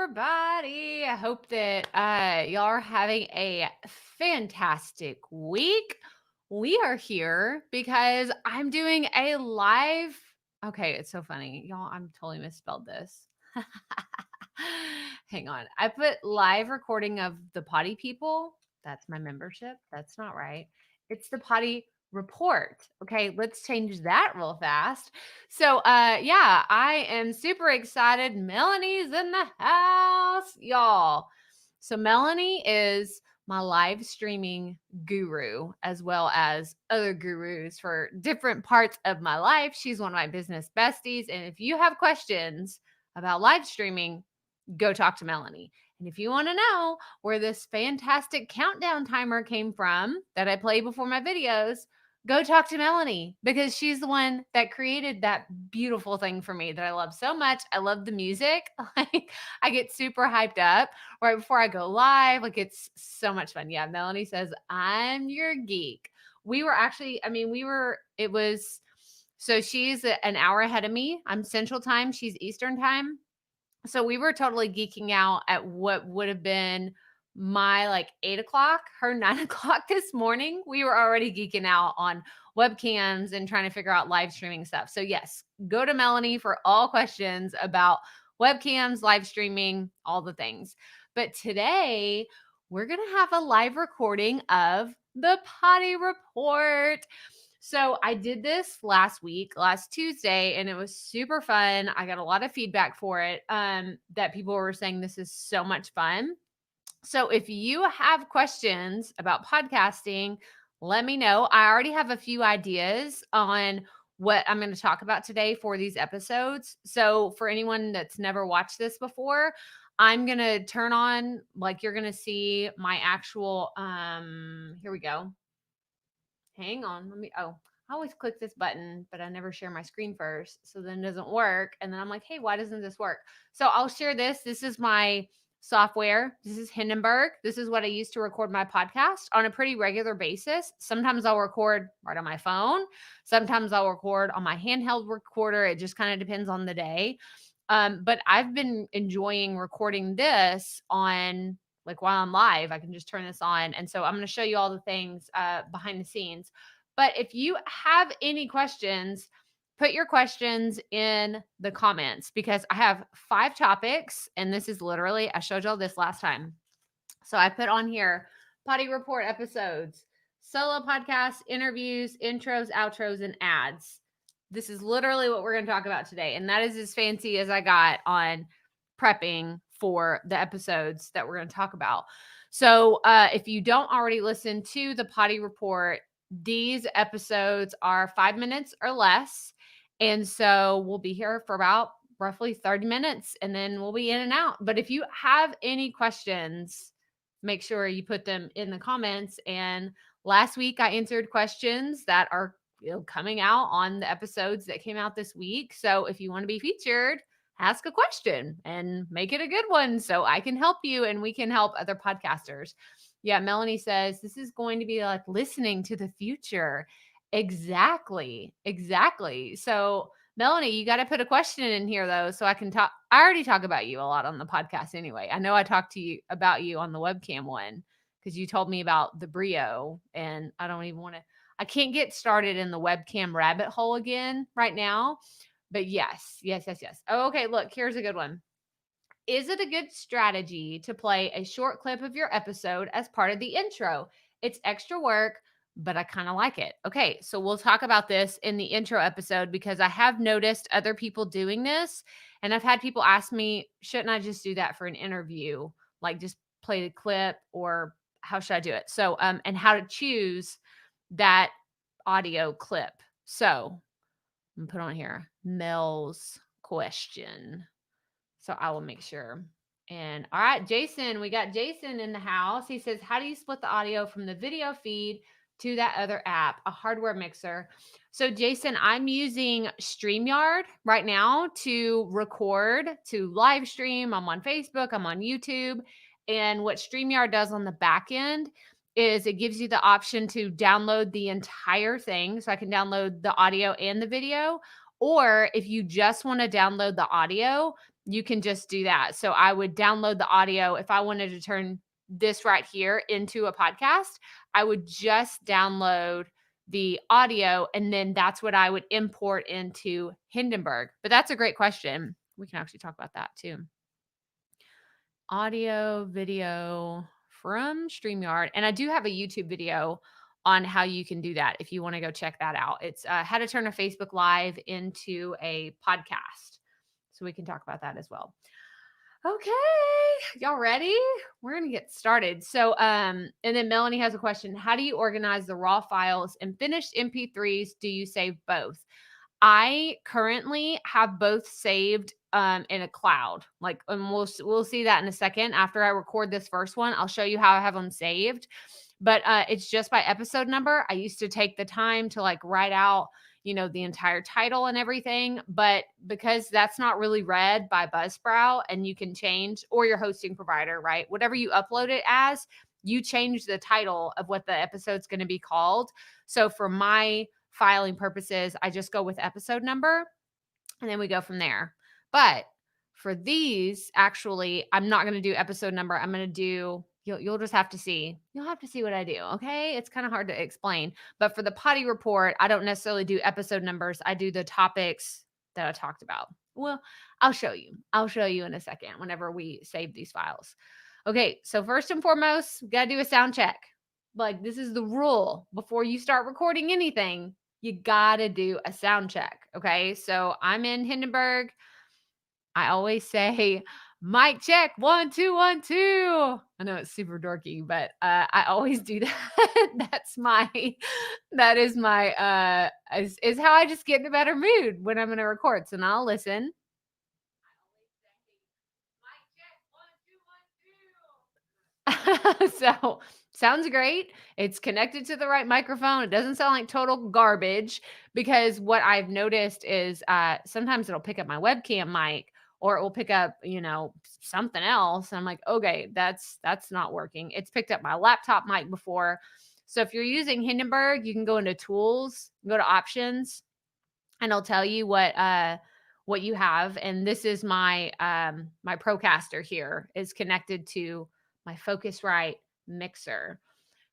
everybody. I hope that y'all are having a fantastic week. We are here because I'm doing a live. Okay, it's so funny. Y'all, I'm totally misspelled this. Hang on. I put live recording of the Poddy People. That's my membership. That's not right. It's the Poddy Report. Okay, let's change that real fast. So yeah, I am super excited. Melanie's in the house, y'all. So Melanie is my live streaming guru as well as other gurus for different parts of my life. She's one of my business besties, and if you have questions about live streaming, go talk to Melanie. And if you want to know where this fantastic countdown timer came from that I play before my videos, go talk to Melanie because she's the one that created that beautiful thing for me that I love so much. I love the music. Like I get super hyped up right before I go live. Like it's so much fun. Yeah, Melanie says, "I'm your geek." We were actually, it was so she's an hour ahead of me. I'm Central Time, she's Eastern Time. So we were totally geeking out at what would have been my like 8 o'clock, her 9 o'clock this morning. We were already geeking out on webcams and trying to figure out live streaming stuff. So, yes, go to Melanie for all questions about webcams, live streaming, all the things. But today, we're going to have a live recording of the Poddy Report. So I did this last Tuesday, and it was super fun. I got a lot of feedback for it that people were saying this is so much fun. So if you have questions about podcasting, let me know. I already have a few ideas on what I'm going to talk about today for these episodes. So for anyone that's never watched this before, I'm going to turn on, like you're going to see my actual, here we go. Hang on. I always click this button, but I never share my screen first. So then it doesn't work. And then I'm like, hey, why doesn't this work? So I'll share this. This is my software. This is Hindenburg. This is what I use to record my podcast on a pretty regular basis. Sometimes I'll record right on my phone. Sometimes I'll record on my handheld recorder. It just kind of depends on the day. But I've been enjoying recording this on like while I'm live, I can just turn this on. And so I'm going to show you all the things behind the scenes. But if you have any questions, put your questions in the comments because I have 5 topics. And this is literally, I showed y'all this last time. So I put on here Poddy Report episodes, solo podcasts, interviews, intros, outros, and ads. This is literally what we're going to talk about today. And that is as fancy as I got on prepping for the episodes that we're going to talk about. So if you don't already listen to the Poddy Report, these episodes are 5 minutes or less. And so we'll be here for about roughly 30 minutes and then we'll be in and out. But if you have any questions, make sure you put them in the comments. And last week I answered questions that are coming out on the episodes that came out this week. So if you want to be featured, ask a question and make it a good one so I can help you and we can help other podcasters. Yeah, Melanie says this is going to be like listening to the future. Exactly. So Melanie, you got to put a question in here though, so I can talk. I already talk about you a lot on the podcast anyway. I know I talked to you about you on the webcam one because you told me about the Brio, and I can't get started in the webcam rabbit hole again right now. But yes. Oh, okay, look, here's a good one. Is it a good strategy to play a short clip of your episode as part of the intro? It's extra work, but I kind of like it. Okay, so we'll talk about this in the intro episode because I have noticed other people doing this. And I've had people ask me, shouldn't I just do that for an interview? Like just play the clip, or how should I do it? So, and how to choose that audio clip. So I'm going to put on here Mel's question. So I will make sure. And all right, Jason, we got Jason in the house. He says, how do you split the audio from the video feed to that other app, a hardware mixer? So Jason, I'm using StreamYard right now to record, to live stream. I'm on Facebook, I'm on YouTube. And what StreamYard does on the back end is it gives you the option to download the entire thing. So I can download the audio and the video. Or if you just want to download the audio, you can just do that. So I would download the audio. If I wanted to turn this right here into a podcast, I would just download the audio, and then that's what I would import into Hindenburg. But that's a great question. We can actually talk about that too. Audio, video from StreamYard. And I do have a YouTube video on how you can do that if you want to go check that out. It's how to turn a Facebook Live into a podcast. So we can talk about that as well. Okay, y'all ready? We're gonna get started. So, and then Melanie has a question. How do you organize the raw files and finished MP3s? Do you save both? I currently have both saved in a cloud. Like, and we'll see that in a second. After I record this first one, I'll show you how I have them saved. But it's just by episode number. I used to take the time to like write out, the entire title and everything. But because that's not really read by Buzzsprout, and you can change, or your hosting provider, right? Whatever you upload it as, you change the title of what the episode's going to be called. So for my filing purposes, I just go with episode number, and then we go from there. But for these, actually, I'm not going to do episode number. I'm going to do, you'll just have to see. You'll have to see what I do. Okay. It's kind of hard to explain. But for the Poddy Report, I don't necessarily do episode numbers. I do the topics that I talked about. Well, I'll show you. I'll show you in a second whenever we save these files. Okay. So first and foremost, got to do a sound check. Like, this is the rule. Before you start recording anything, you got to do a sound check. Okay. So I'm in Hindenburg. I always say, mic check, 1, 2, 1, 2. I know it's super dorky, but I always do that. That is my, is how I just get in a better mood when I'm going to record. So now I'll listen. So sounds great. It's connected to the right microphone. It doesn't sound like total garbage, because what I've noticed is sometimes it'll pick up my webcam mic, or it will pick up, something else. And I'm like, okay, that's not working. It's picked up my laptop mic before. So if you're using Hindenburg, you can go into tools, go to options, and it'll tell you what you have. And this is my my Procaster here is connected to my Focusrite mixer.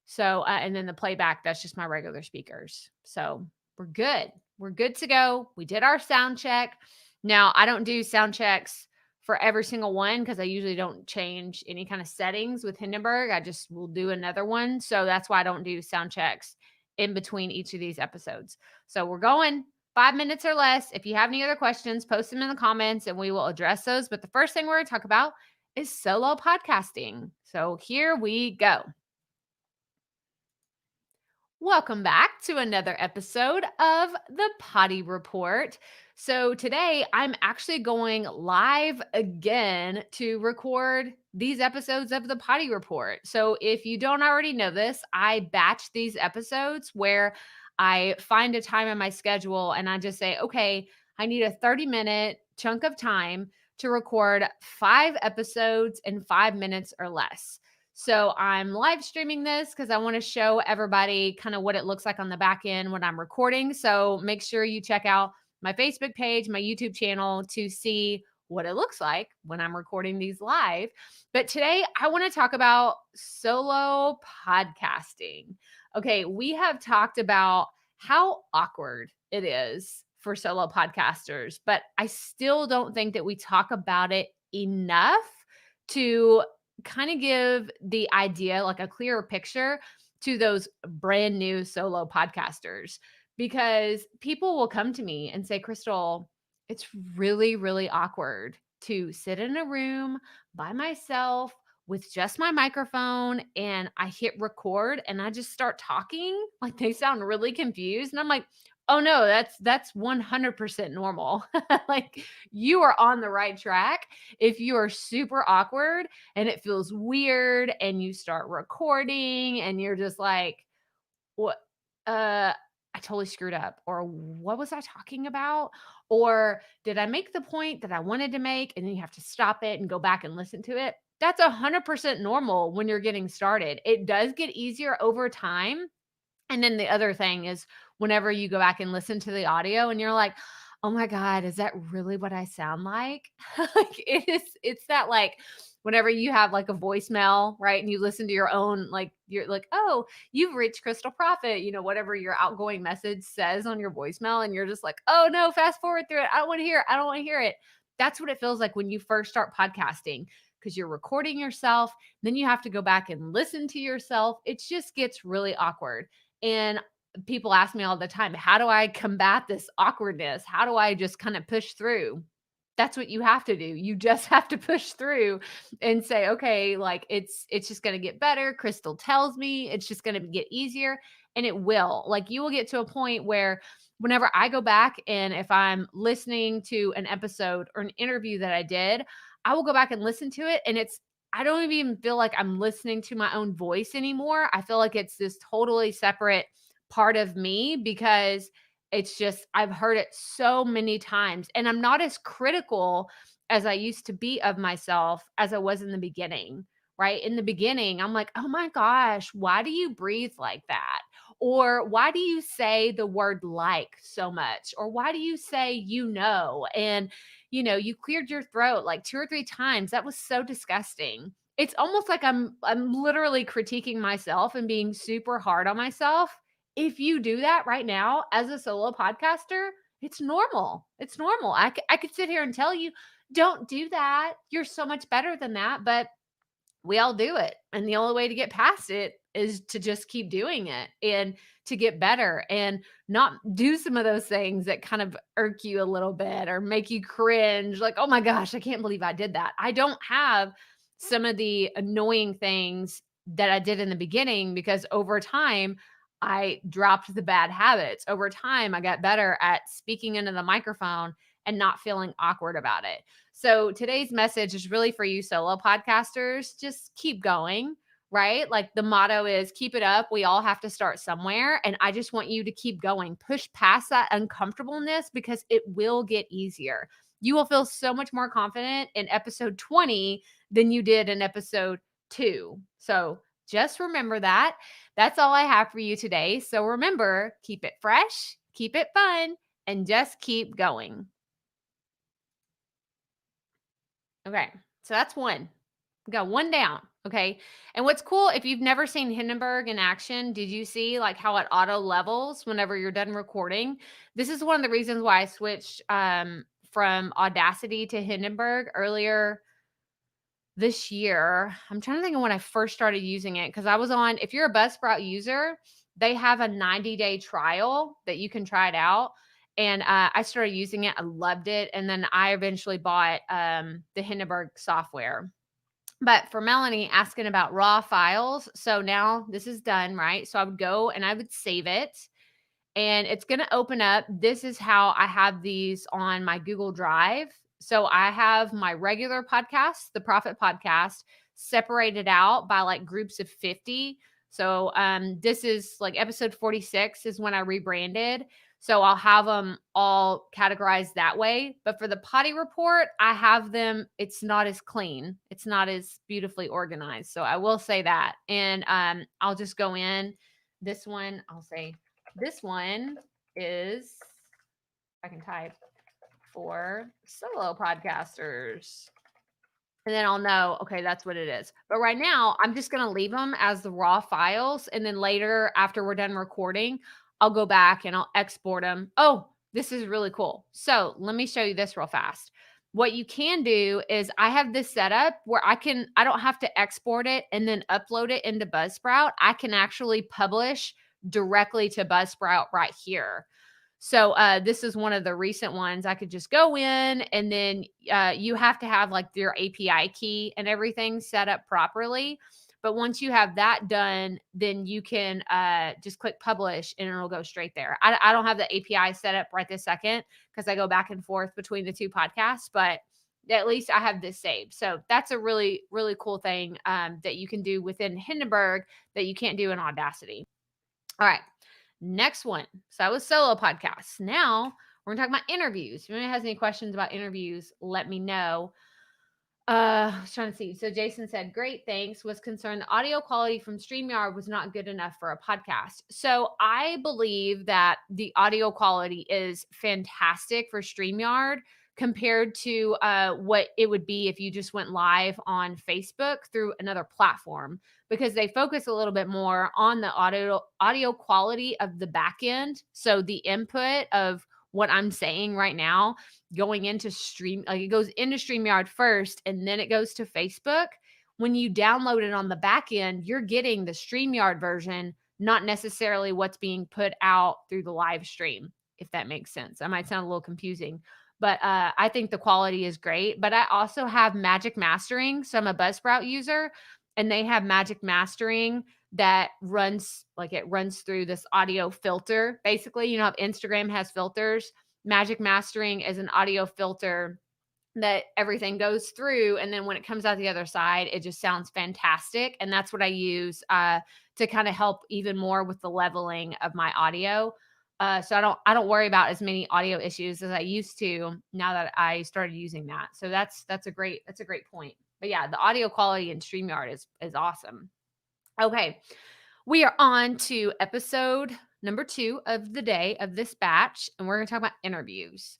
So and then the playback, that's just my regular speakers. So we're good. We're good to go. We did our sound check. Now, I don't do sound checks for every single one, because I usually don't change any kind of settings with Hindenburg. I just will do another one. So that's why I don't do sound checks in between each of these episodes. So we're going 5 minutes or less. If you have any other questions, post them in the comments and we will address those. But the first thing we're going to talk about is solo podcasting. So here we go. Welcome back to another episode of the Poddy Report. So today I'm actually going live again to record these episodes of the Poddy Report. So if you don't already know this, I batch these episodes where I find a time in my schedule and I just say, okay, I need a 30-minute chunk of time to record 5 episodes in 5 minutes or less. So I'm live streaming this because I want to show everybody kind of what it looks like on the back end when I'm recording. So make sure you check out my Facebook page, my YouTube channel, to see what it looks like when I'm recording these live. But today I want to talk about solo podcasting. Okay, we have talked about how awkward it is for solo podcasters, but I still don't think that we talk about it enough to kind of give the idea, like a clearer picture, to those brand new solo podcasters, because people will come to me and say, Crystal, it's really, really awkward to sit in a room by myself with just my microphone, and I hit record and I just start talking. Like, they sound really confused. And I'm like, oh no, that's 100% normal. Like, you are on the right track. If you are super awkward and it feels weird and you start recording and you're just like, what, I totally screwed up, or what was I talking about? Or did I make the point that I wanted to make? And then you have to stop it and go back and listen to it. That's 100% normal when you're getting started. It does get easier over time. And then the other thing is, whenever you go back and listen to the audio and you're like, "Oh my god, is that really what I sound like?" Like, it's that, like, whenever you have, like, a voicemail, right, and you listen to your own, like, you're like, "Oh, you've reached Crystal Profit," whatever your outgoing message says on your voicemail, and you're just like, "Oh, no, fast forward through it. I don't wanna hear it. I don't wanna hear it." That's what it feels like when you first start podcasting, because 'cause you're recording yourself, then you have to go back and listen to yourself. It just gets really awkward, and people ask me all the time, how do I combat this awkwardness? How do I just kind of push through? That's what you have to do. You just have to push through and say, okay, like it's just going to get better. Crystal tells me it's just going to get easier, and it will. Like you will get to a point where whenever I go back and if I'm listening to an episode or an interview that I did, I will go back and listen to it, and I don't even feel like I'm listening to my own voice anymore. I feel like it's this totally separate part of me because it's just I've heard it so many times, and I'm not as critical as I used to be of myself as I was in the beginning, right? In the beginning, I'm like, "Oh my gosh, why do you breathe like that?" Or "Why do you say the word like so much?" Or "Why do you say you know?" And you cleared your throat like 2 or 3 times. That was so disgusting. It's almost like I'm literally critiquing myself and being super hard on myself. If you do that right now as a solo podcaster, it's normal. It's normal. I could sit here and tell you, don't do that. You're so much better than that. But we all do it. And the only way to get past it is to just keep doing it and to get better and not do some of those things that kind of irk you a little bit or make you cringe. Like, oh my gosh, I can't believe I did that. I don't have some of the annoying things that I did in the beginning because over time, I dropped the bad habits. Over time, I got better at speaking into the microphone and not feeling awkward about it. So today's message is really for you solo podcasters. Just keep going, right? Like the motto is keep it up. We all have to start somewhere. And I just want you to keep going. Push past that uncomfortableness because it will get easier. You will feel so much more confident in episode 20 than you did in episode 2. So just remember that. That's all I have for you today. So remember, keep it fresh, keep it fun, and just keep going. Okay. So that's one. We got one down. Okay. And what's cool, if you've never seen Hindenburg in action, did you see like how it auto levels whenever you're done recording? This is one of the reasons why I switched from Audacity to Hindenburg earlier this year. I'm trying to think of when I first started using it because I was on, if you're a Buzzsprout user, they have a 90-day trial that you can try it out. And I started using it. I loved it. And then I eventually bought the Hindenburg software. But for Melanie asking about raw files, so now this is done, right? So I would go and I would save it and it's going to open up. This is how I have these on my Google Drive. So I have my regular podcast, the Profit Podcast, separated out by like groups of 50. So this is like episode 46 is when I rebranded. So I'll have them all categorized that way. But for the Poddy Report, I have them, it's not as clean. It's not as beautifully organized. So I will say that. And I'll just go in. This one, I'll say this one is, I can type, for solo podcasters. And then I'll know, okay, that's what it is. But right now, I'm just going to leave them as the raw files. And then later, after we're done recording, I'll go back and I'll export them. Oh, this is really cool. So let me show you this real fast. What you can do is I have this set up where I don't have to export it and then upload it into Buzzsprout. I can actually publish directly to Buzzsprout right here. So this is one of the recent ones. I could just go in and then you have to have like your API key and everything set up properly. But once you have that done, then you can just click publish and it'll go straight there. I don't have the API set up right this second because I go back and forth between the two podcasts, but at least I have this saved. So that's a really, really cool thing that you can do within Hindenburg that you can't do in Audacity. All right. Next one. So that was solo podcasts. Now we're going to talk about interviews. If anyone has any questions about interviews, let me know. I was trying to see. So Jason said, great, thanks. Was concerned the audio quality from StreamYard was not good enough for a podcast. So I believe that the audio quality is fantastic for StreamYard compared to what it would be if you just went live on Facebook through another platform, because they focus a little bit more on the audio quality of the back end. So the input of what I'm saying right now going into stream, like it goes into StreamYard first and then it goes to Facebook. When you download it on the back end, you're getting the StreamYard version, not necessarily what's being put out through the live stream, if that makes sense. That might sound a little confusing, but I think the quality is great. But I also have Magic Mastering. So I'm a Buzzsprout user, and they have Magic Mastering that runs, like it runs through this audio filter. Basically, you know, if Instagram has filters, Magic Mastering is an audio filter that everything goes through, and then when it comes out the other side, it just sounds fantastic. And that's what I use to kind of help even more with the leveling of my audio. So I don't worry about as many audio issues as I used to now that I started using that. So that's a great point. But yeah, the audio quality in StreamYard is awesome. Okay, we are on to episode number 2 of the day of this batch, and we're going to talk about interviews.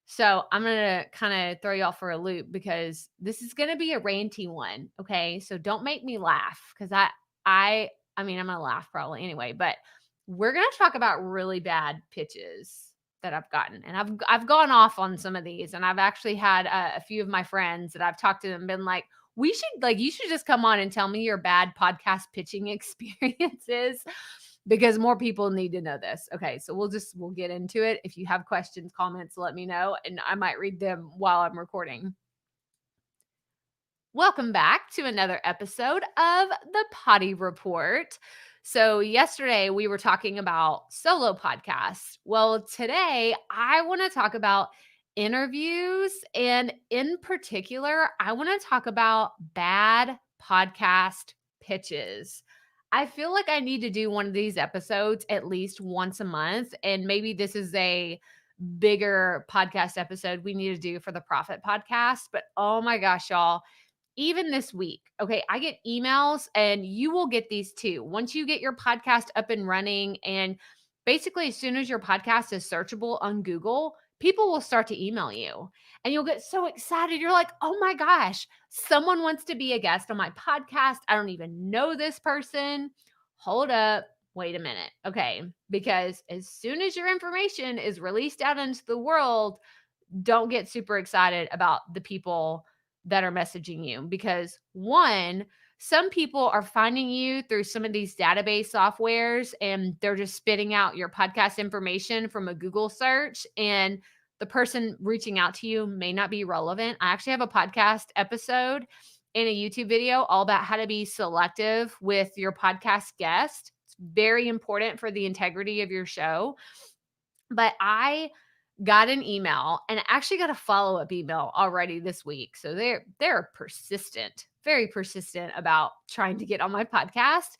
So I'm going to kind of throw y'all for a loop because this is going to be a ranty one. Okay, so don't make me laugh because I mean I'm going to laugh probably anyway, but we're going to talk about really bad pitches that I've gotten, and I've gone off on some of these, and I've actually had a few of my friends that I've talked to them been like, we should, like, you should just come on and tell me your bad podcast pitching experiences because more people need to know this. Okay, so we'll get into it. If you have questions, comments, let me know and I might read them while I'm recording. Welcome back to another episode of the Poddy Report. So, yesterday we were talking about solo podcasts. Well, today I want to talk about interviews. And in particular, I want to talk about bad podcast pitches. I feel like I need to do one of these episodes at least once a month. And maybe this is a bigger podcast episode we need to do for the Profit Podcast. But oh my gosh, y'all, even this week, okay, I get emails and you will get these too. Once you get your podcast up and running, and basically, as soon as your podcast is searchable on Google, people will start to email you and you'll get so excited. You're like, oh my gosh, someone wants to be a guest on my podcast. I don't even know this person. Hold up. Wait a minute. Okay. Because as soon as your information is released out into the world, don't get super excited about the people that are messaging you, because one, some people are finding you through some of these database softwares and they're just spitting out your podcast information from a Google search, and the person reaching out to you may not be relevant. I actually have a podcast episode and a YouTube video all about how to be selective with your podcast guest. It's very important for the integrity of your show. But I got an email, and I actually got a follow-up email already this week. So they're persistent, very persistent about trying to get on my podcast.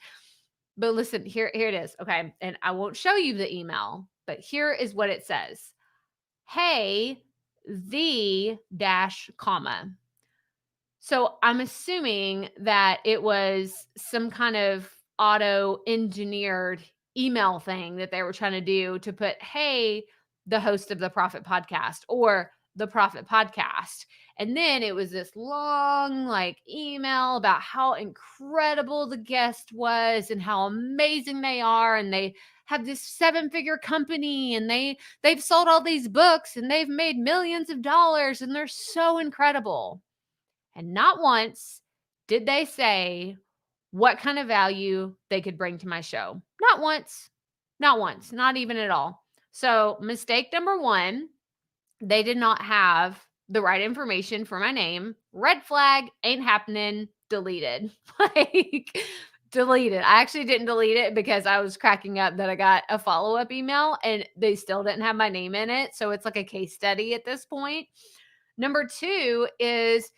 But listen, here it is. Okay. And I won't show you the email, but here is what it says. Hey, the dash comma. So I'm assuming that it was some kind of auto engineered email thing that they were trying to do to put, hey, the host of the Profit Podcast or the Profit Podcast. And then it was this long, like, email about how incredible the guest was and how amazing they are. And they have this 7-figure company, and they've sold all these books and they've made millions of dollars and they're so incredible. And not once did they say what kind of value they could bring to my show. Not once. Not once. Not even at all. So, mistake number 1, they did not have the right information for my name. Red flag, ain't happening, deleted. Like, deleted. I actually didn't delete it because I was cracking up that I got a follow-up email and they still didn't have my name in it. So, it's like a case study at this point. Number 2 is,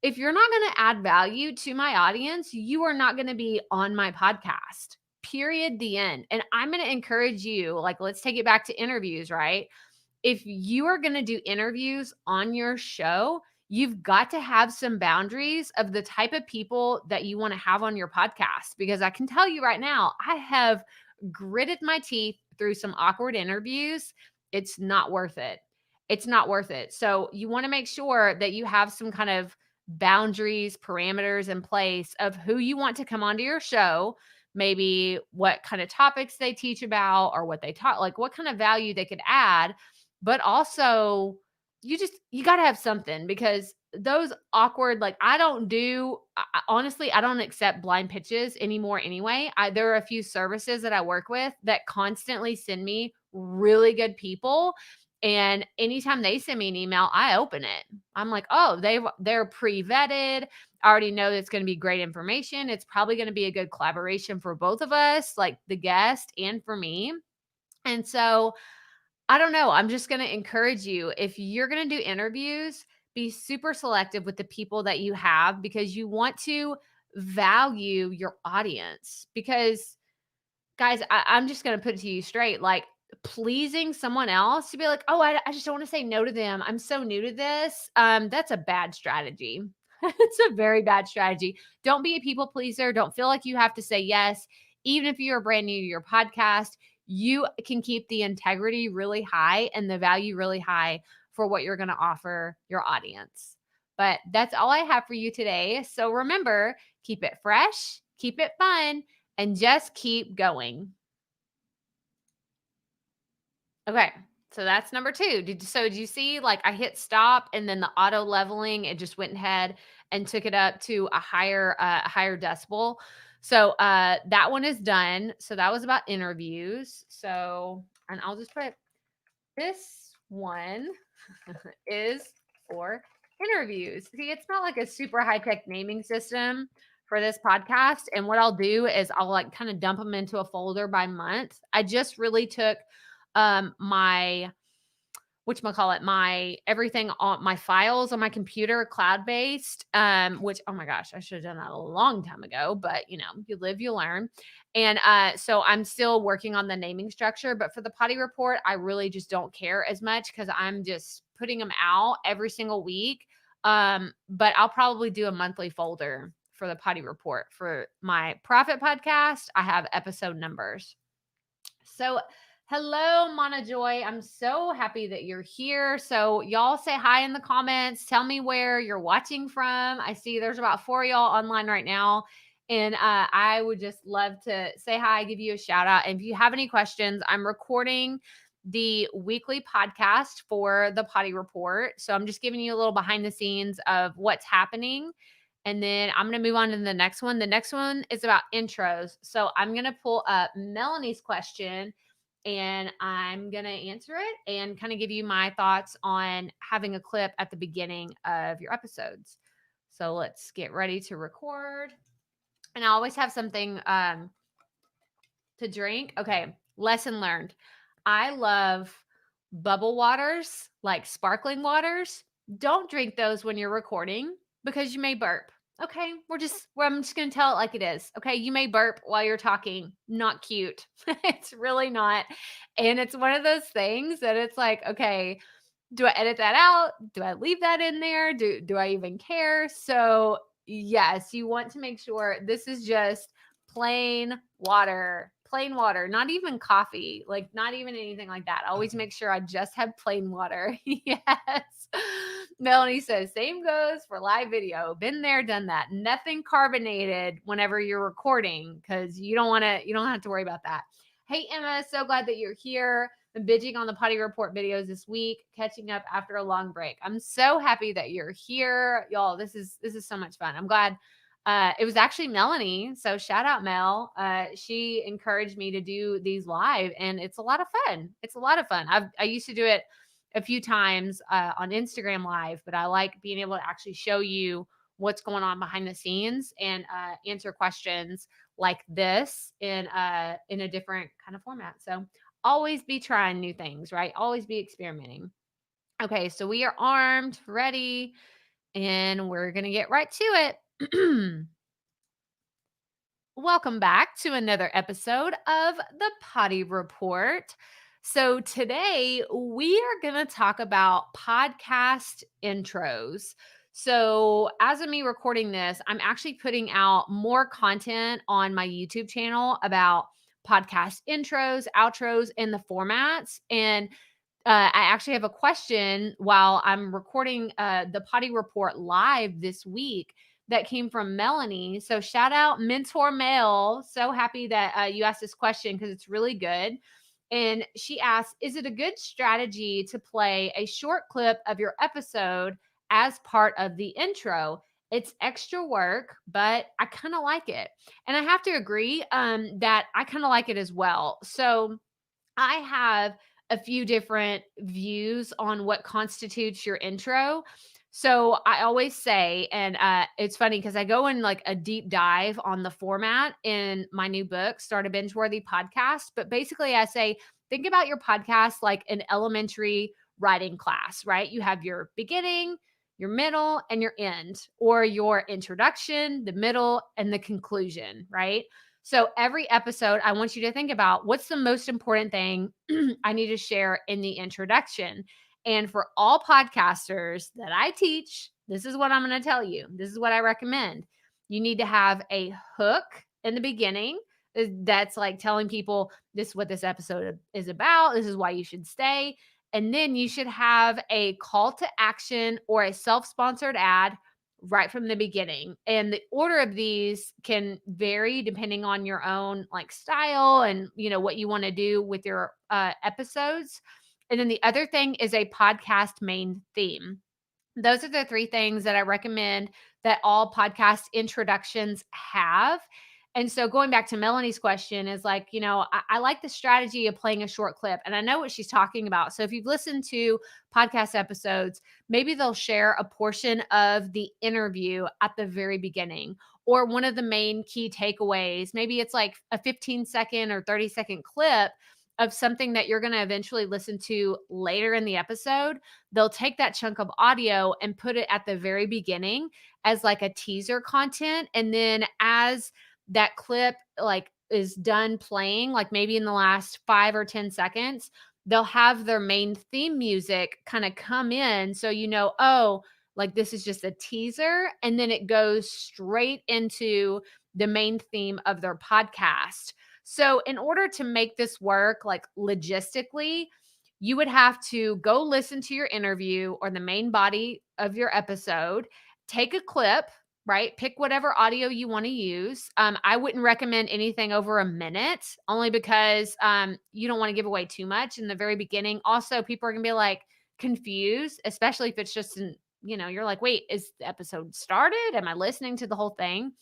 if you're not going to add value to my audience, you are not going to be on my podcast. Period. The end. And I'm going to encourage you, like, let's take it back to interviews, right? If you are going to do interviews on your show, you've got to have some boundaries of the type of people that you want to have on your podcast. Because I can tell you right now, I have gritted my teeth through some awkward interviews. It's not worth it. It's not worth it. So you want to make sure that you have some kind of boundaries, parameters in place of who you want to come onto your show, maybe what kind of topics they teach about or what they talk, like what kind of value they could add, but also you got to have something because those awkward, like I don't do honestly, I don't accept blind pitches anymore anyway. There are a few services that I work with that constantly send me really good people, and anytime they send me an email, I open it. I'm like, "Oh, they're pre-vetted. I already know it's going to be great information. It's probably going to be a good collaboration for both of us, like the guest and for me." And so I don't know. I'm just going to encourage you, if you're going to do interviews, be super selective with the people that you have because you want to value your audience. Because, guys, I'm just going to put it to you straight, like pleasing someone else to be like, oh, I just don't want to say no to them. I'm so new to this. That's a bad strategy. It's a very bad strategy. Don't be a people pleaser. Don't feel like you have to say yes. Even if you're brand new to your podcast, you can keep the integrity really high and the value really high for what you're going to offer your audience. But that's all I have for you today. So remember, keep it fresh, keep it fun, and just keep going. Okay. So that's number 2. Did you see, like, I hit stop and then the auto leveling, it just went ahead and took it up to a higher decibel. So that one is done. So that was about interviews. So, and I'll just put this one is for interviews. See, it's not like a super high tech naming system for this podcast. And what I'll do is I'll like kind of dump them into a folder by month. I just really took my whatchamacallit, my everything on my files on my computer, cloud-based, which, oh my gosh, I should have done that a long time ago, but you know, you live, you learn. And so I'm still working on the naming structure, but for the Poddy Report, I really just don't care as much because I'm just putting them out every single week. But I'll probably do a monthly folder for the Poddy Report. For my profit podcast, I have episode numbers. So, hello, Mana Joy. I'm so happy that you're here. So, y'all say hi in the comments. Tell me where you're watching from. I see there's about 4 of y'all online right now. And I would just love to say hi, give you a shout out. And if you have any questions, I'm recording the weekly podcast for the Poddy Report. So, I'm just giving you a little behind the scenes of what's happening. And then I'm going to move on to the next one. The next one is about intros. So I'm going to pull up Melanie's question and I'm going to answer it and kind of give you my thoughts on having a clip at the beginning of your episodes. So let's get ready to record. And I always have something to drink. Okay, lesson learned. I love bubble waters, like sparkling waters. Don't drink those when you're recording because you may burp. Okay, I'm just going to tell it like it is. Okay, you may burp while you're talking. Not cute. It's really not. And it's one of those things that it's like, okay, do I edit that out? Do I leave that in there? Do I even care? So, yes, you want to make sure this is just plain water, not even coffee, like not even anything like that. Always make sure I just have plain water. Yes. Melanie says, same goes for live video. Been there, done that. Nothing carbonated whenever you're recording because you don't have to worry about that. Hey, Emma, so glad that you're here. Been binging on the Poddy Report videos this week, catching up after a long break. I'm so happy that you're here. Y'all, this is so much fun. I'm glad. It was actually Melanie. So shout out Mel. She encouraged me to do these live and it's a lot of fun. It's a lot of fun. I used to do it a few times on Instagram live, but I like being able to actually show you what's going on behind the scenes and answer questions like this in a different kind of format. So always be trying new things, right? Always be experimenting. Okay, so we are armed, ready, and we're going to get right to it. Welcome back to another episode of the Poddy Report. So, today we are going to talk about podcast intros. So, as of me recording this, I'm actually putting out more content on my YouTube channel about podcast intros, outros, and the formats. And I actually have a question while I'm recording the Poddy Report live this week that came from Melanie. So shout out Mentor Mel. So happy that you asked this question because it's really good. And she asked, is it a good strategy to play a short clip of your episode as part of the intro? It's extra work, but I kind of like it. And I have to agree that I kind of like it as well. So I have a few different views on what constitutes your intro. So I always say, and it's funny because I go in like a deep dive on the format in my new book, Start a Binge Worthy Podcast. But basically, I say, think about your podcast like an elementary writing class, right? You have your beginning, your middle, and your end, or your introduction, the middle, and the conclusion, right? So every episode, I want you to think about what's the most important thing I need to share in the introduction. And for all podcasters that I teach, this is what I'm going to tell you. This is what I recommend. You need to have a hook in the beginning that's like telling people this is what this episode is about. This is why you should stay. And then you should have a call to action or a self sponsored ad right from the beginning. And the order of these can vary depending on your own like style and what you want to do with your episodes. And then the other thing is a podcast main theme. Those are the three things that I recommend that all podcast introductions have. And so going back to Melanie's question is like, I like the strategy of playing a short clip and I know what she's talking about. So if you've listened to podcast episodes, maybe they'll share a portion of the interview at the very beginning or one of the main key takeaways. Maybe it's like a 15-second or 30-second clip of something that you're going to eventually listen to later in the episode. They'll take that chunk of audio and put it at the very beginning as like a teaser content. And then as that clip like is done playing, like maybe in the last 5 or 10 seconds, they'll have their main theme music kind of come in. So, oh, like this is just a teaser. And then it goes straight into the main theme of their podcast. So, in order to make this work, like logistically, you would have to go listen to your interview or the main body of your episode, take a clip, right? Pick whatever audio you want to use. I wouldn't recommend anything over a minute, only because you don't want to give away too much in the very beginning. Also, people are going to be like confused, especially if it's just you're like, wait, is the episode started? Am I listening to the whole thing?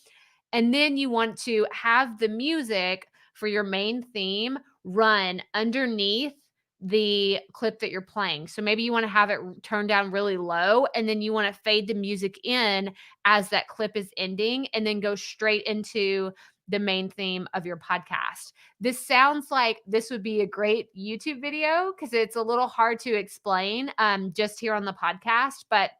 And then you want to have the music for your main theme run underneath the clip that you're playing. So maybe you want to have it turned down really low and then you want to fade the music in as that clip is ending and then go straight into the main theme of your podcast. This sounds like this would be a great YouTube video because it's a little hard to explain just here on the podcast, but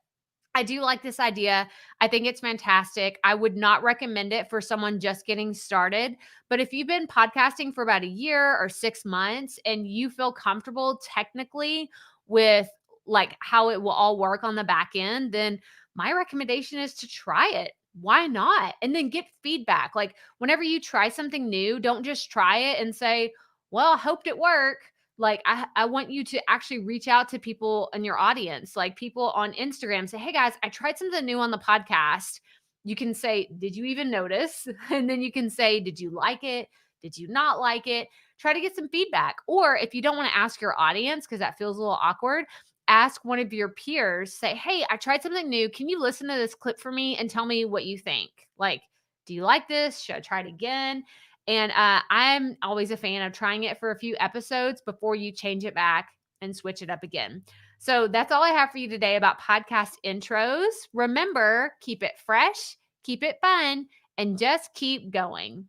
I do like this idea. I think it's fantastic. I would not recommend it for someone just getting started. But if you've been podcasting for about a year or 6 months and you feel comfortable technically with like how it will all work on the back end, then my recommendation is to try it. Why not? And then get feedback. Like whenever you try something new, don't just try it and say, well, I hoped it worked. Like I want you to actually reach out to people in your audience, like people on Instagram, say, hey guys, I tried something new on the podcast. You can say, did you even notice? And then you can say, did you like it? Did you not like it? Try to get some feedback. Or if you don't want to ask your audience, because that feels a little awkward, ask one of your peers, say, hey, I tried something new. Can you listen to this clip for me and tell me what you think? Like, do you like this? Should I try it again? And I'm always a fan of trying it for a few episodes before you change it back and switch it up again. So that's all I have for you today about podcast intros. Remember, keep it fresh, keep it fun, and just keep going.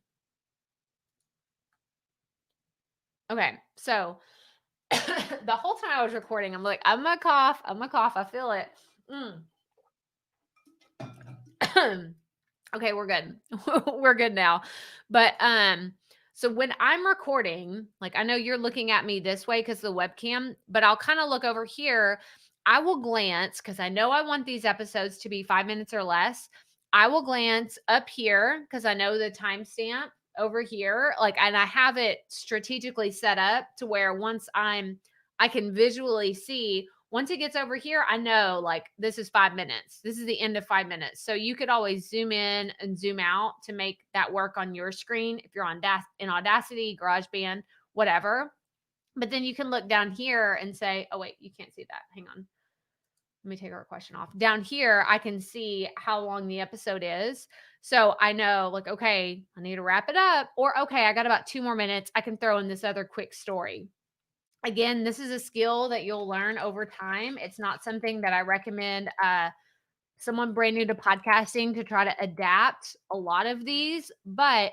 Okay, so the whole time I was recording, I'm like, I'm gonna cough, I feel it. Okay, we're good. We're good now. But so when I'm recording, like I know you're looking at me this way because the webcam, but I'll kind of look over here. I will glance because I know I want these episodes to be 5 minutes or less. I will glance up here because I know the timestamp over here. Like, and I have it strategically set up to where I can visually see once it gets over here, I know like this is 5 minutes. This is the end of 5 minutes. So you could always zoom in and zoom out to make that work on your screen if you're on in Audacity, GarageBand, whatever. But then you can look down here and say, oh, wait, you can't see that. Hang on. Let me take our question off. Down here, I can see how long the episode is. So I know, like, okay, I need to wrap it up. Or, okay, I got about 2 more minutes. I can throw in this other quick story. Again, this is a skill that you'll learn over time. It's not something that I recommend someone brand new to podcasting to try to adapt a lot of these, but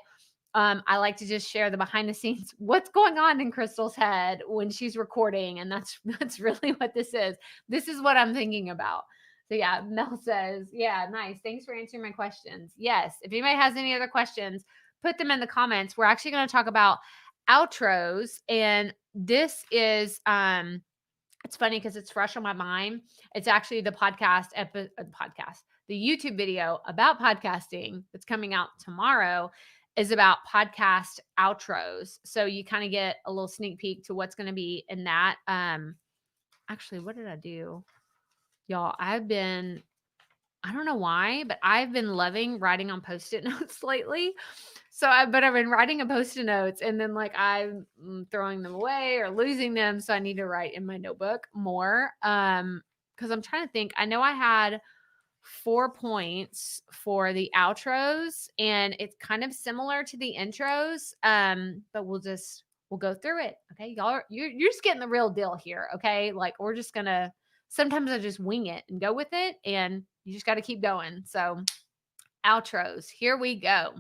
I like to just share the behind the scenes, what's going on in Crystal's head when she's recording. And that's really what this is. This is what I'm thinking about. So yeah, Mel says, yeah, nice. Thanks for answering my questions. Yes. If anybody has any other questions, put them in the comments. We're actually going to talk about outros. And this is it's funny because it's fresh on my mind. It's actually the the YouTube video about podcasting that's coming out tomorrow is about podcast outros. So you kind of get a little sneak peek to what's going to be in that. Actually, what did I do? Y'all, I don't know why, but I've been loving writing on Post-it notes lately. But I've been writing a Post-it notes and then like I'm throwing them away or losing them. So I need to write in my notebook more. Because I'm trying to think. I know I had 4 points for the outros and it's kind of similar to the intros. But we'll go through it. Okay. You're just getting the real deal here. Okay. Like we're just gonna sometimes I just wing it and go with it and you just got to keep going. So outros, here we go.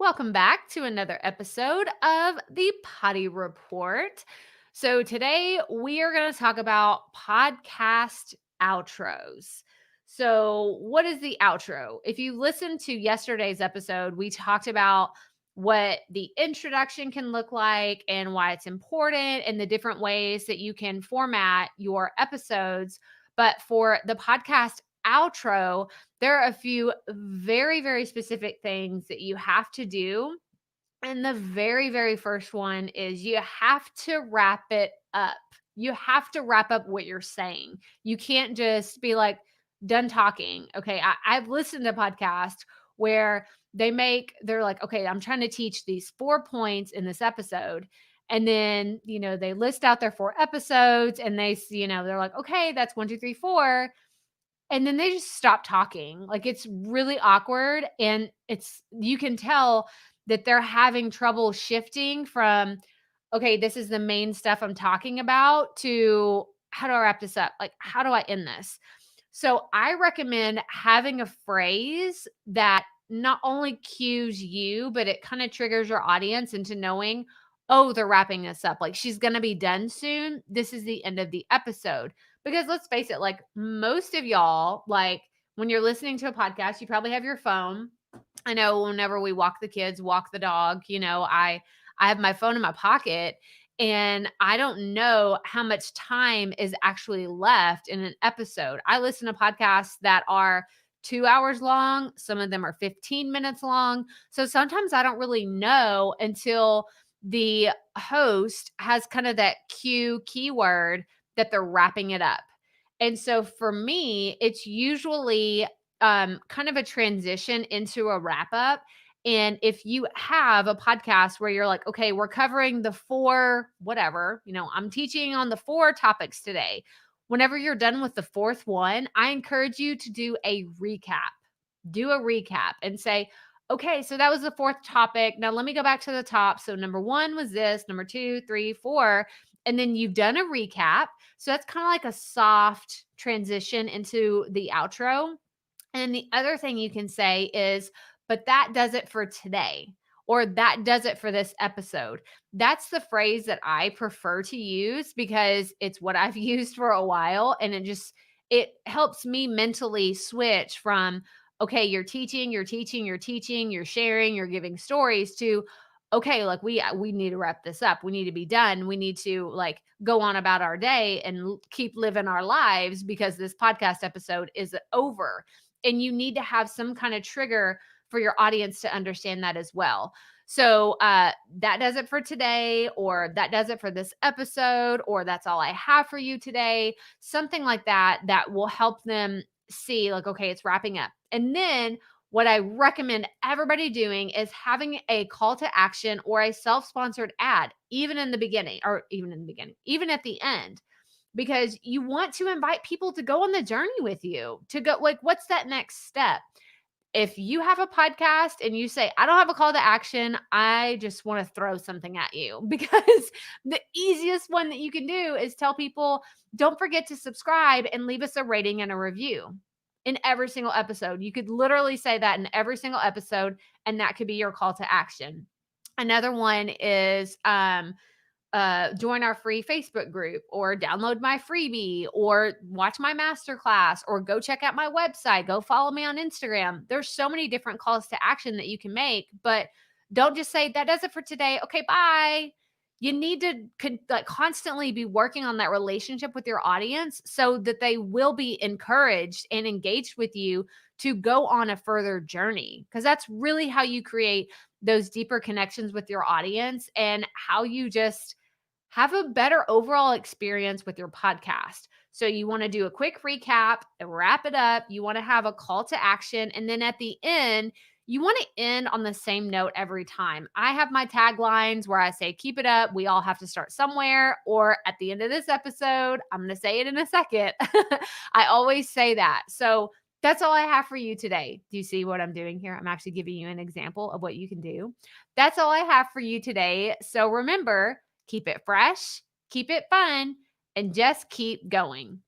Welcome back to another episode of the Poddy Report. So today we are going to talk about podcast outros. So what is the outro? If you listened to yesterday's episode, we talked about what the introduction can look like and why it's important and the different ways that you can format your episodes. But for the podcast outro, there are a few very, very specific things that you have to do. And the very, very first one is you have to wrap it up. You have to wrap up what you're saying. You can't just be like, done talking. Okay. I've listened to podcasts where they're like, okay, I'm trying to teach these 4 points in this episode. And then, they list out their 4 episodes and they're like, okay, that's 1, 2, 3, 4. And then they just stop talking. Like it's really awkward. And you can tell that they're having trouble shifting from, okay, this is the main stuff I'm talking about to how do I wrap this up? Like, how do I end this? So I recommend having a phrase that not only cues you, but it kind of triggers your audience into knowing, oh, they're wrapping this up. Like she's going to be done soon. This is the end of the episode. Because let's face it, like most of y'all, like when you're listening to a podcast, you probably have your phone. I know whenever we walk the kids, walk the dog, I have my phone in my pocket and I don't know how much time is actually left in an episode. I listen to podcasts that are 2 hours long. Some of them are 15 minutes long. So sometimes I don't really know until the host has kind of that keyword that they're wrapping it up. And so for me, it's usually kind of a transition into a wrap up. And if you have a podcast where you're like, okay, we're covering the 4, whatever, I'm teaching on the 4 topics today. Whenever you're done with the 4th one, I encourage you to do a recap. Do a recap and say, okay, so that was the 4th topic. Now let me go back to the top. So number 1 was this, number 2, 3, 4. And then you've done a recap. So that's kind of like a soft transition into the outro. And the other thing you can say is, but that does it for today, or that does it for this episode. That's the phrase that I prefer to use because it's what I've used for a while. And it helps me mentally switch from, okay, you're teaching, you're sharing, you're giving stories to, okay, like we need to wrap this up. We need to be done. We need to like go on about our day and keep living our lives because this podcast episode is over. And you need to have some kind of trigger for your audience to understand that as well. So that does it for today, or that does it for this episode, or that's all I have for you today. Something like that that will help them see, like, okay, it's wrapping up. And then what I recommend everybody doing is having a call to action or a self sponsored ad, even in the beginning, or even in the beginning, even at the end, because you want to invite people to go on the journey with you, to go, like, what's that next step? If you have a podcast and you say, I don't have a call to action, I just want to throw something at you, because the easiest one that you can do is tell people, don't forget to subscribe and leave us a rating and a review in every single episode. You could literally say that in every single episode, and that could be your call to action. Another one is join our free Facebook group, or download my freebie, or watch my masterclass, or go check out my website, go follow me on Instagram. There's so many different calls to action that you can make, but don't just say that does it for today. Okay, bye. You need to like constantly be working on that relationship with your audience so that they will be encouraged and engaged with you to go on a further journey, because that's really how you create those deeper connections with your audience, and how you just have a better overall experience with your podcast. So you want to do a quick recap and wrap it up. You want to have a call to action. And then at the end, you want to end on the same note every time. I have my taglines where I say, keep it up. We all have to start somewhere. Or at the end of this episode, I'm going to say it in a second. I always say that. So that's all I have for you today. Do you see what I'm doing here? I'm actually giving you an example of what you can do. That's all I have for you today. So remember, keep it fresh, keep it fun, and just keep going.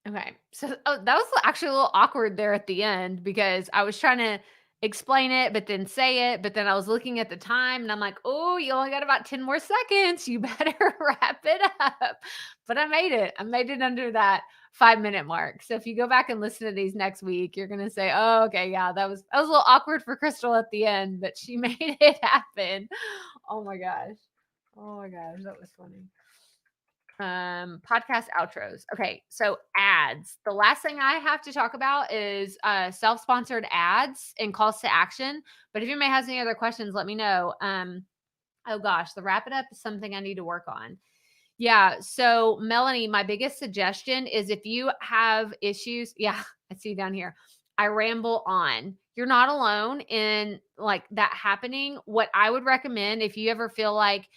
Okay. So that was actually a little awkward there at the end, because I was trying to explain it, but then say it. But then I was looking at the time and I'm like, oh, you only got about 10 more seconds. You better wrap it up. But I made it. I made it under that 5 minute mark. So if you go back and listen to these next week, you're gonna say, oh, okay, yeah, that was a little awkward for Crystal at the end, but she made it happen. Oh my gosh. Oh my gosh, that was funny. Podcast outros. Okay, so ads. The last thing I have to talk about is self-sponsored ads and calls to action. But if anybody has any other questions, let me know. Oh gosh, the wrap it up is something I need to work on. Yeah. So, Melanie, my biggest suggestion is, if you have issues, yeah, I see down here, I ramble on. You're not alone in like that happening. What I would recommend, if you ever feel like,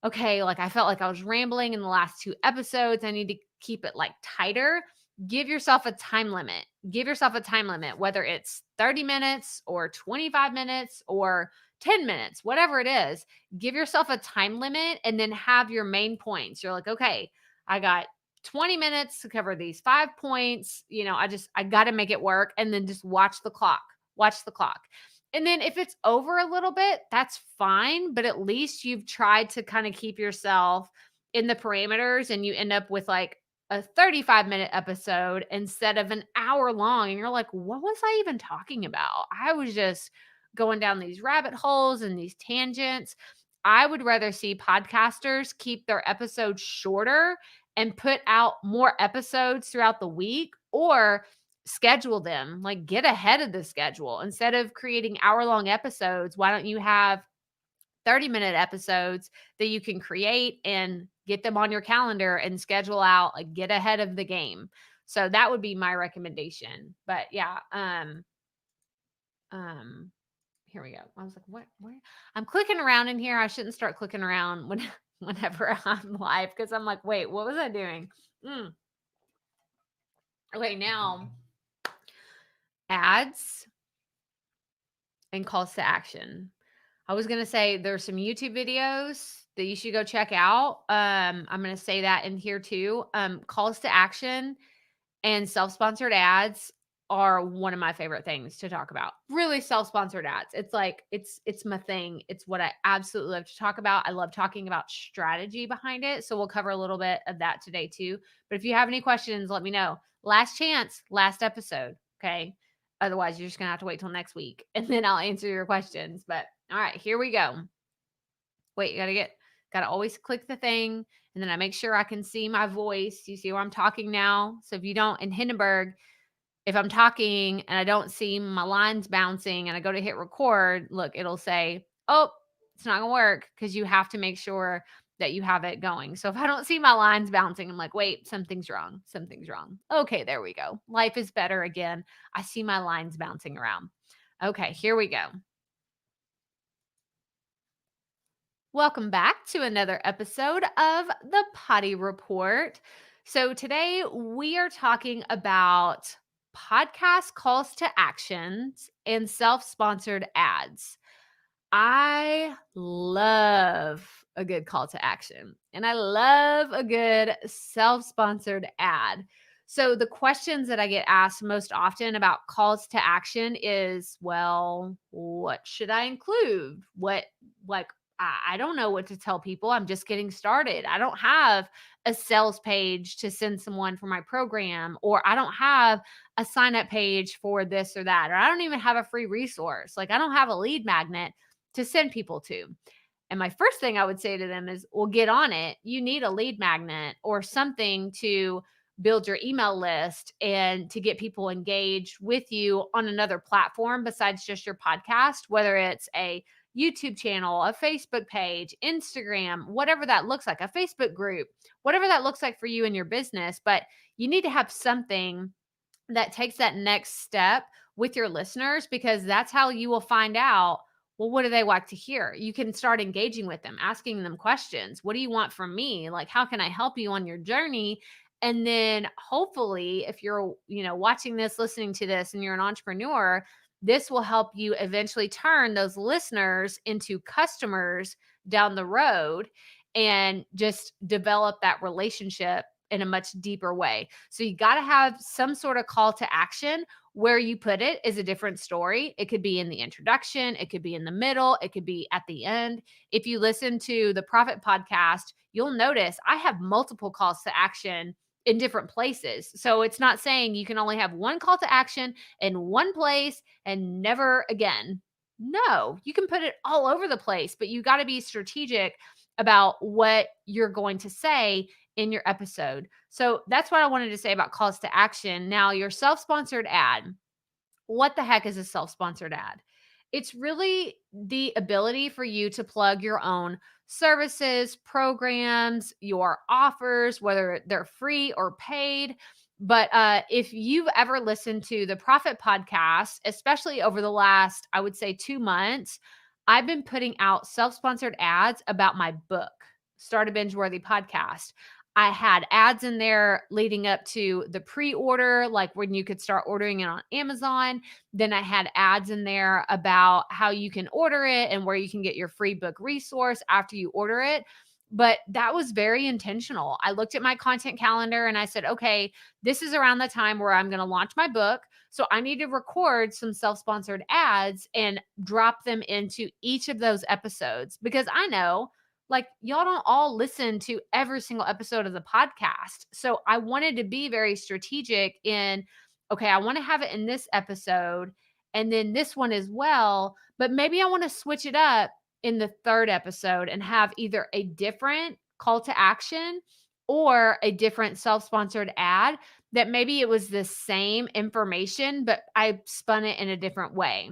okay, like I felt like I was rambling in the last 2 episodes, I need to keep it like tighter. Give yourself a time limit. Give yourself a time limit, whether it's 30 minutes or 25 minutes or 10 minutes, whatever it is. Give yourself a time limit and then have your main points. You're like, okay, I got 20 minutes to cover these 5 points. I got to make it work. And then just watch the clock. Watch the clock. And then if it's over a little bit, that's fine, but at least you've tried to kind of keep yourself in the parameters, and you end up with like a 35-minute episode instead of an hour long. And you're like, what was I even talking about? I was just going down these rabbit holes and these tangents. I would rather see podcasters keep their episodes shorter and put out more episodes throughout the week, or schedule them, like get ahead of the schedule. Instead of creating hour-long episodes, why don't you have 30-minute episodes that you can create and get them on your calendar and schedule out, like get ahead of the game. So that would be my recommendation. But yeah, here we go. I was like, what? Where? I'm clicking around in here. I shouldn't start clicking around whenever I'm live, because I'm like, wait, what was I doing? Okay, now ads and calls to action. I was going to say there's some YouTube videos that you should go check out. I'm going to say that in here too. Calls to action and self-sponsored ads are one of my favorite things to talk about. Really, self-sponsored ads. It's like it's my thing. It's what I absolutely love to talk about. I love talking about strategy behind it. So we'll cover a little bit of that today too. But if you have any questions, let me know. Last chance, last episode. Okay. Otherwise, you're just going to have to wait till next week and then I'll answer your questions. But all right, here we go. Wait, gotta always click the thing. And then I make sure I can see my voice. You see where I'm talking now? So if you don't, in Hindenburg, if I'm talking and I don't see my lines bouncing and I go to hit record, look, it'll say, oh, it's not gonna work because you have to make sure that you have it going. So if I don't see my lines bouncing, I'm like, wait, something's wrong. Something's wrong. Okay, there we go. Life is better again. I see my lines bouncing around. Okay, here we go. Welcome back to another episode of the Poddy Report. So, today we are talking about podcast calls to actions and self sponsored ads. I love a good call to action and I love a good self sponsored ad. So, the questions that I get asked most often about calls to action is, well, what should I include? Like, I don't know what to tell people. I'm just getting started. I don't have a sales page to send someone for my program, or I don't have a sign up page for this or that, or I don't even have a free resource. Like, I don't have a lead magnet to send people to. And my first thing I would say to them is, well, get on it. You need a lead magnet or something to build your email list and to get people engaged with you on another platform besides just your podcast, whether it's a YouTube channel, a Facebook page, Instagram, whatever that looks like, a Facebook group, whatever that looks like for you and your business. But you need to have something that takes that next step with your listeners, because that's how you will find out, well, what do they like to hear? You can start engaging with them, asking them questions. What do you want from me? Like, how can I help you on your journey? And then hopefully, if you're, watching this, listening to this, and you're an entrepreneur, this will help you eventually turn those listeners into customers down the road and just develop that relationship in a much deeper way. So you got to have some sort of call to action. Where you put it is a different story. It could be in the introduction, it could be in the middle, it could be at the end. If you listen to the Profit podcast, you'll notice I have multiple calls to action in different places. So it's not saying you can only have one call to action in one place and never again. No, you can put it all over the place, but you got to be strategic about what you're going to say in your episode. So that's what I wanted to say about calls to action. Now, your self sponsored ad. What the heck is a self sponsored ad? It's really the ability for you to plug your own services, programs, your offers, whether they're free or paid. But if you've ever listened to the Profit podcast, especially over the last, I would say, 2 months, I've been putting out self sponsored ads about my book, Start a Binge Worthy Podcast. I had ads in there leading up to the pre-order, like when you could start ordering it on Amazon. Then I had ads in there about how you can order it and where you can get your free book resource after you order it. But that was very intentional. I looked at my content calendar and I said, okay, this is around the time where I'm going to launch my book. So I need to record some self-sponsored ads and drop them into each of those episodes, because I know, like, y'all don't all listen to every single episode of the podcast. So I wanted to be very strategic in, okay, I want to have it in this episode and then this one as well, but maybe I want to switch it up in the third episode and have either a different call to action or a different self-sponsored ad that maybe it was the same information, but I spun it in a different way.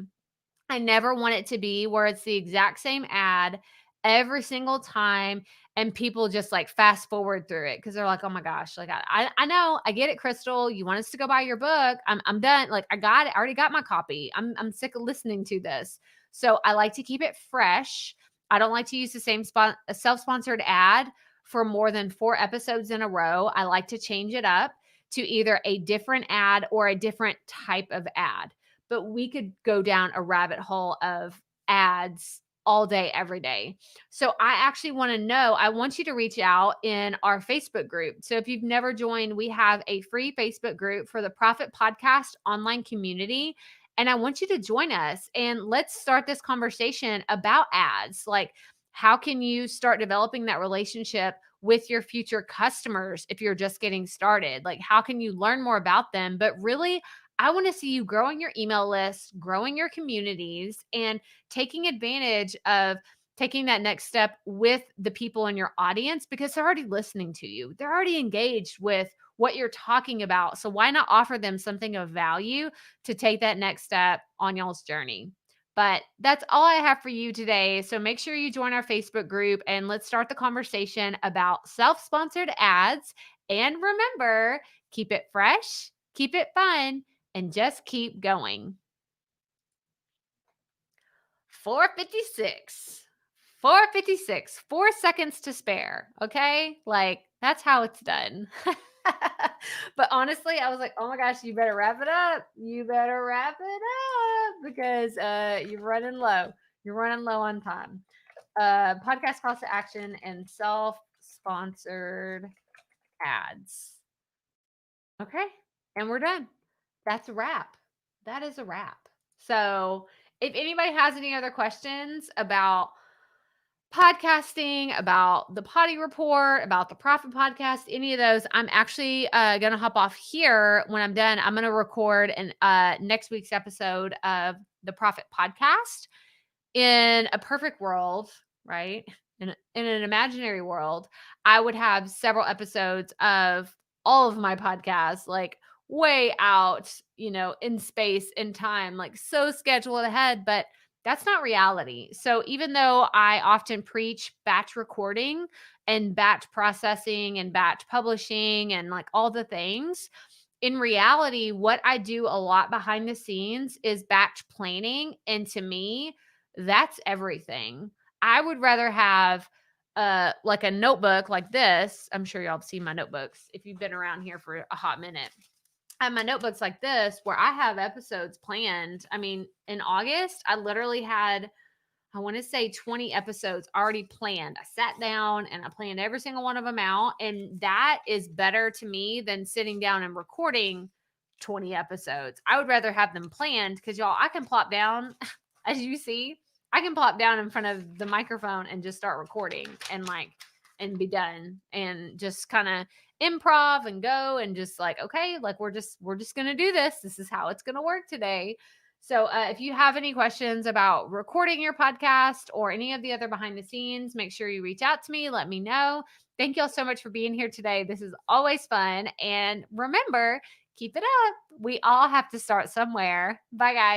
I never want it to be where it's the exact same ad every single time and people just like fast forward through it because they're like, oh my gosh, like I know, I get it, Crystal. You want us to go buy your book. I'm done. Like, I got it. I already got my copy. I'm sick of listening to this. So I like to keep it fresh. I don't like to use the same a self-sponsored ad for more than 4 episodes in a row. I like to change it up to either a different ad or a different type of ad. But we could go down a rabbit hole of ads all day, every day. So I actually want to know, I want you to reach out in our Facebook group. So if you've never joined, we have a free Facebook group for the Profit Podcast online community. And I want you to join us and let's start this conversation about ads. Like, how can you start developing that relationship with your future customers if you're just getting started? Like, how can you learn more about them? But really, I want to see you growing your email list, growing your communities, and taking advantage of taking that next step with the people in your audience because they're already listening to you. They're already engaged with what you're talking about. So why not offer them something of value to take that next step on y'all's journey? But that's all I have for you today. So make sure you join our Facebook group and let's start the conversation about self sponsored ads. And remember, keep it fresh, keep it fun, and just keep going. 4:56. 4:56. 4 seconds to spare, okay? Like, that's how it's done. But honestly, I was like, "Oh my gosh, you better wrap it up. You better wrap it up because, you're running low. You're running low on time." Podcast calls to action and self-sponsored ads. Okay, and we're done. That's a wrap. That is a wrap. So, if anybody has any other questions about podcasting, about the Poddy Report, about the Profit Podcast, any of those, I'm actually going to hop off here. When I'm done, I'm going to record an next week's episode of the Profit Podcast. In a perfect world, right? In an imaginary world, I would have several episodes of all of my podcasts, like way out, in space, in time, like so scheduled ahead, but that's not reality. So even though I often preach batch recording and batch processing and batch publishing and like all the things, in reality, what I do a lot behind the scenes is batch planning. And to me, that's everything. I would rather have like a notebook like this. I'm sure y'all have seen my notebooks if you've been around here for a hot minute. I have my notebooks like this where I have episodes planned. I mean, in August, I literally had, I want to say 20 episodes already planned. I sat down and I planned every single one of them out. And that is better to me than sitting down and recording 20 episodes. I would rather have them planned because y'all, I can plop down, as you see, I can plop down in front of the microphone and just start recording and be done and just kind of improv and go and just like, okay, like we're just going to do this. This is how it's going to work today. So, if you have any questions about recording your podcast or any of the other behind the scenes, make sure you reach out to me. Let me know. Thank you all so much for being here today. This is always fun. And remember, keep it up. We all have to start somewhere. Bye, guys.